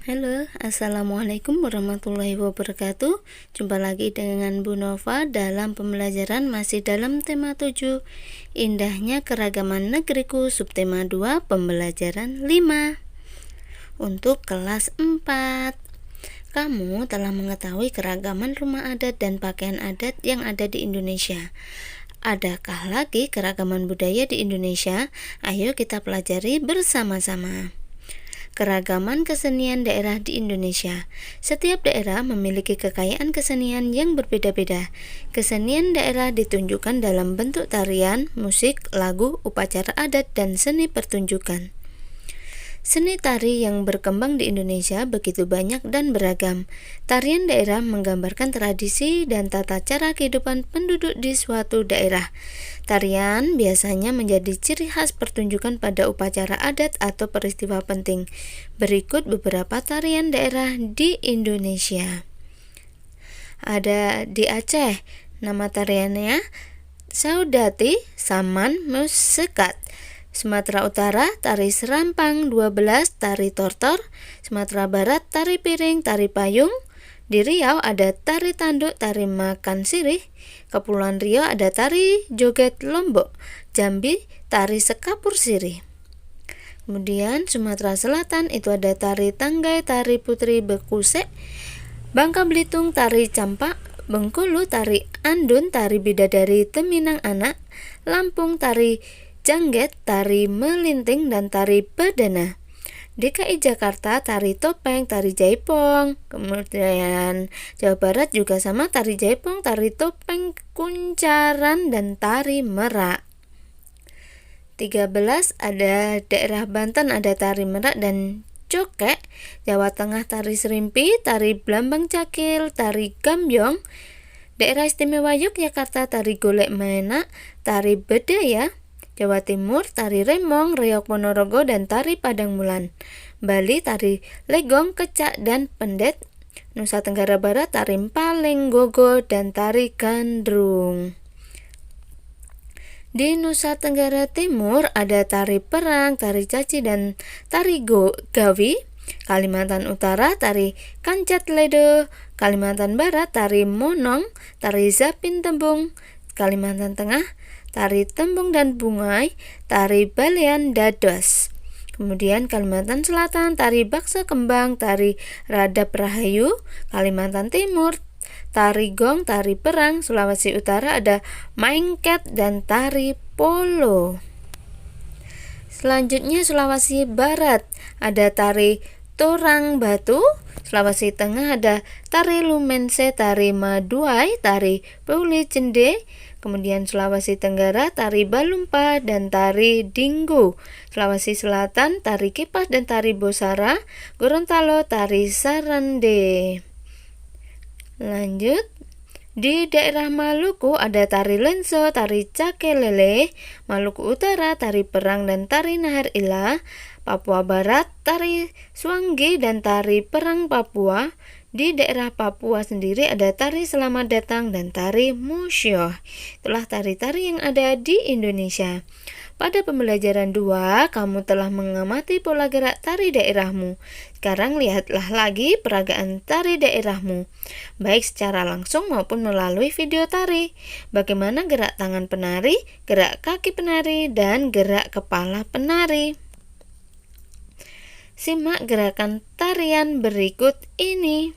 Halo, Assalamualaikum warahmatullahi wabarakatuh. Jumpa lagi dengan Bu Nova dalam pembelajaran masih dalam tema 7, Indahnya Keragaman Negeriku, subtema 2, pembelajaran 5 untuk kelas 4. Kamu telah mengetahui keragaman rumah adat dan pakaian adat yang ada di Indonesia. Adakah lagi keragaman budaya di Indonesia? Ayo kita pelajari bersama-sama. Keragaman kesenian daerah di Indonesia. Setiap daerah memiliki kekayaan kesenian yang berbeda-beda. Kesenian daerah ditunjukkan dalam bentuk tarian, musik, lagu, upacara adat, dan seni pertunjukan. Seni tari yang berkembang di Indonesia begitu banyak dan beragam. Tarian daerah menggambarkan tradisi dan tata cara kehidupan penduduk di suatu daerah. Tarian biasanya menjadi ciri khas pertunjukan pada upacara adat atau peristiwa penting. Berikut beberapa tarian daerah di Indonesia. Ada di Aceh, nama tariannya Saudati Saman Musekat. Sumatera Utara, tari serampang 12, tari tortor. Sumatera Barat, tari piring, tari payung. Di Riau ada tari tanduk, tari makan sirih. Kepulauan Riau ada tari joget lombok. Jambi, tari sekapur sirih. Kemudian Sumatera Selatan itu ada tari tanggai, tari putri bekusek. Bangka Belitung, tari campak. Bengkulu, tari andun, tari bidadari teminang anak. Lampung, tari jangget, tari melinting, dan tari bedana. DKI Jakarta, tari topeng, tari jaipong. Kemudian Jawa Barat juga sama, tari jaipong, tari topeng, kuncaran, dan tari merak. 13 ada daerah Banten, ada tari merak dan cokek. Jawa Tengah, tari serimpi, tari blambang cakil, tari gambyong. Daerah Istimewa Yogyakarta, tari golek menak, tari bedaya. Jawa Timur, tari remong, reok ponorogo, dan tari padang mulan. Bali, tari legong, kecak, dan pendet. Nusa Tenggara Barat, tari paling, gogo, dan tari gandrung. Di Nusa Tenggara Timur ada tari perang, tari caci, dan tari gawi. Kalimantan Utara, tari kancat ledo. Kalimantan Barat, tari monong, tari zapin tembung. Kalimantan Tengah, tari tembung dan bungai, tari balean dados. Kemudian Kalimantan Selatan, tari baksa kembang, tari radap rahayu. Kalimantan Timur, tari gong, tari perang. Sulawesi Utara ada maingket dan tari polo. Selanjutnya Sulawesi Barat ada tari torang batu. Sulawesi Tengah ada tari lumense, tari maduai, tari peuli cende. Kemudian Sulawesi Tenggara, tari balumpa dan tari dinggo. Sulawesi Selatan, tari kipas dan tari bosara. Gorontalo, tari sarande. Lanjut, di daerah Maluku ada tari lenso, tari cakelele. Maluku Utara, tari perang dan tari nahar ila. Papua Barat, tari suanggi dan tari perang Papua. Di daerah Papua sendiri ada tari selamat datang dan tari musyoh. Itulah tari-tari yang ada di Indonesia. Pada pembelajaran 2, kamu telah mengamati pola gerak tari daerahmu. Sekarang lihatlah lagi peragaan tari daerahmu, baik secara langsung maupun melalui video tari. Bagaimana gerak tangan penari, gerak kaki penari, dan gerak kepala penari. Simak gerakan tarian berikut ini.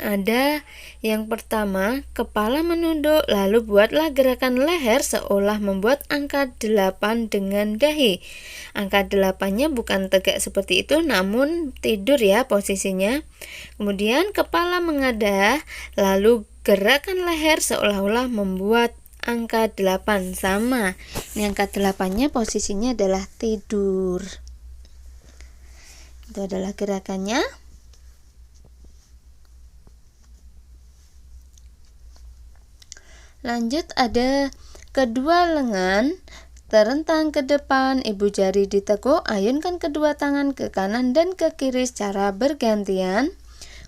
Ada yang pertama, kepala menunduk, lalu buatlah gerakan leher seolah membuat angka 8 dengan dahi. Angka 8-nya bukan tegak seperti itu, namun tidur ya posisinya. Kemudian kepala mengadah, lalu gerakan leher seolah-olah membuat angka 8 sama. Ini angka 8-nya posisinya adalah tidur. Itu adalah gerakannya. Lanjut, ada kedua lengan terentang ke depan, ibu jari ditekuk, ayunkan kedua tangan ke kanan dan ke kiri secara bergantian.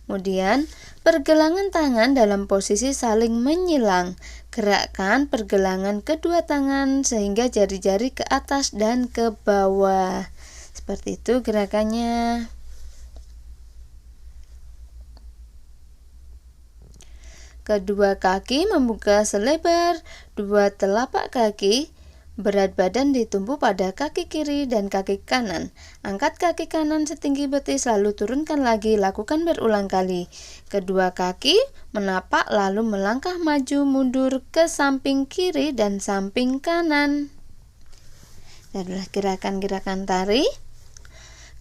Kemudian pergelangan tangan dalam posisi saling menyilang. Gerakkan pergelangan kedua tangan sehingga jari-jari ke atas dan ke bawah. Seperti itu gerakannya. Kedua kaki membuka selebar 2 telapak kaki. Berat badan ditumpu pada kaki kiri dan kaki kanan. Angkat kaki kanan setinggi betis lalu turunkan lagi, lakukan berulang kali. Kedua kaki menapak lalu melangkah maju mundur ke samping kiri dan samping kanan. Ini adalah gerakan-gerakan tari.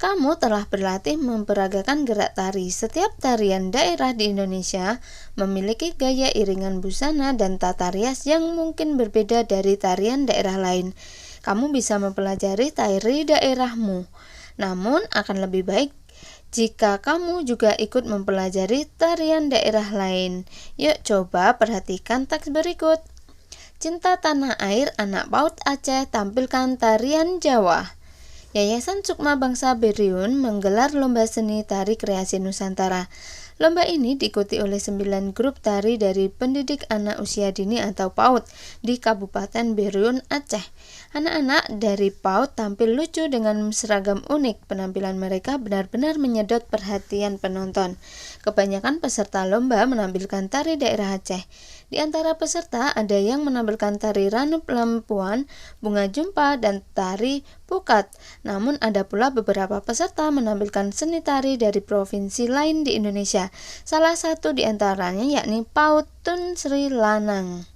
Kamu telah berlatih memperagakan gerak tari. Setiap tarian daerah di Indonesia memiliki gaya iringan busana dan tata rias yang mungkin berbeda dari tarian daerah lain. Kamu bisa mempelajari tari daerahmu, namun akan lebih baik jika kamu juga ikut mempelajari tarian daerah lain. Yuk coba perhatikan teks berikut. Cinta Tanah Air Anak PAUD Aceh tampilkan tarian Jawa. Yayasan Sukma Bangsa Berriun menggelar lomba seni tari kreasi Nusantara. Lomba ini diikuti oleh 9 grup tari dari pendidik anak usia dini atau PAUD di Kabupaten Berriun, Aceh. Anak-anak dari PAUD tampil lucu dengan seragam unik. Penampilan mereka benar-benar menyedot perhatian penonton. Kebanyakan peserta lomba menampilkan tari daerah Aceh. Di antara peserta ada yang menampilkan tari Ranup Lampuan, Bunga Jumpa, dan tari Pukat. Namun ada pula beberapa peserta menampilkan seni tari dari provinsi lain di Indonesia. Salah satu di antaranya yakni PAUD Tun Sri Lanang.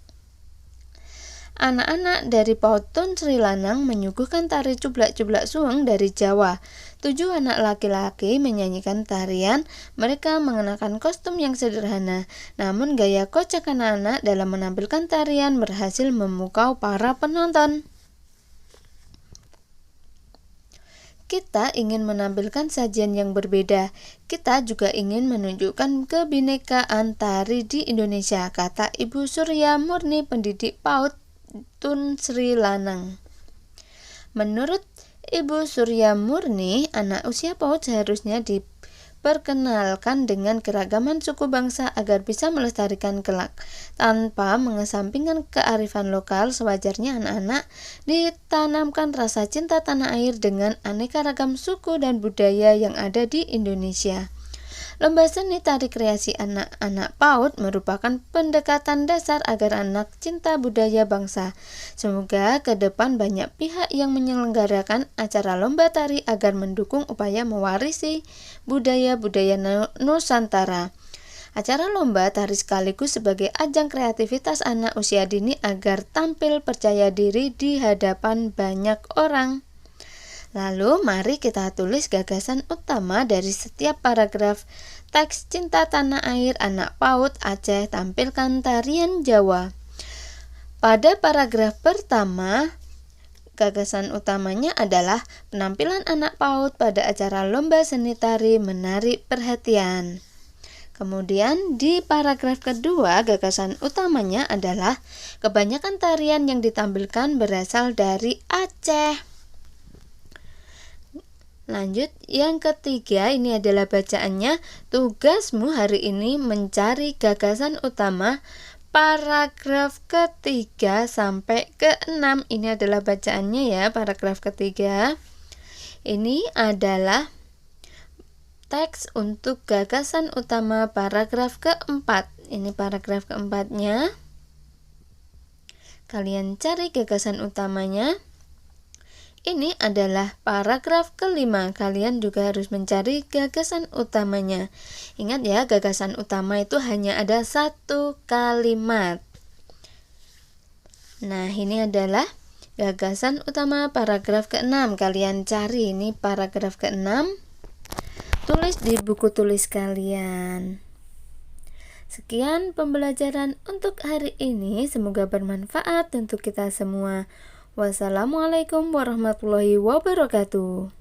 Anak-anak dari PAUD Tun Sri Lanang menyuguhkan tari Cublak-Cublak Suweng dari Jawa. 7 anak laki-laki menyanyikan tarian. Mereka mengenakan kostum yang sederhana, namun gaya kocak anak-anak dalam menampilkan tarian berhasil memukau para penonton. Kita ingin menampilkan sajian yang berbeda. Kita juga ingin menunjukkan kebinekaan tari di Indonesia, kata Ibu Surya Murni, pendidik PAUD Tun Sri Lanang. Menurut Ibu Surya Murni, anak usia PAUD seharusnya diperkenalkan dengan keragaman suku bangsa agar bisa melestarikan kelak. Tanpa mengesampingkan kearifan lokal, sewajarnya anak-anak ditanamkan rasa cinta tanah air dengan aneka ragam suku dan budaya yang ada di Indonesia. Lomba seni tari kreasi anak-anak PAUD merupakan pendekatan dasar agar anak cinta budaya bangsa. Semoga ke depan banyak pihak yang menyelenggarakan acara lomba tari agar mendukung upaya mewarisi budaya-budaya Nusantara. Acara lomba tari sekaligus sebagai ajang kreativitas anak usia dini agar tampil percaya diri di hadapan banyak orang. Lalu mari kita tulis gagasan utama dari setiap paragraf teks Cinta Tanah Air Anak PAUD Aceh tampilkan tarian Jawa. Pada paragraf pertama, gagasan utamanya adalah penampilan anak PAUD pada acara lomba seni tari menarik perhatian. Kemudian di paragraf kedua, gagasan utamanya adalah kebanyakan tarian yang ditampilkan berasal dari Aceh. Lanjut, yang ketiga, ini adalah bacaannya. Tugasmu hari ini mencari gagasan utama paragraf ketiga sampai ke-6. Ini adalah bacaannya ya, paragraf ketiga. Ini adalah teks untuk gagasan utama paragraf keempat. Ini paragraf keempatnya. Kalian cari gagasan utamanya. Ini adalah paragraf kelima. Kalian juga harus mencari gagasan utamanya. Ingat ya, gagasan utama itu hanya ada satu kalimat. Nah, ini adalah gagasan utama paragraf ke-6. Kalian cari ini paragraf ke-6. Tulis di buku tulis kalian. Sekian pembelajaran untuk hari ini. Semoga bermanfaat untuk kita semua. Wassalamualaikum warahmatullahi wabarakatuh.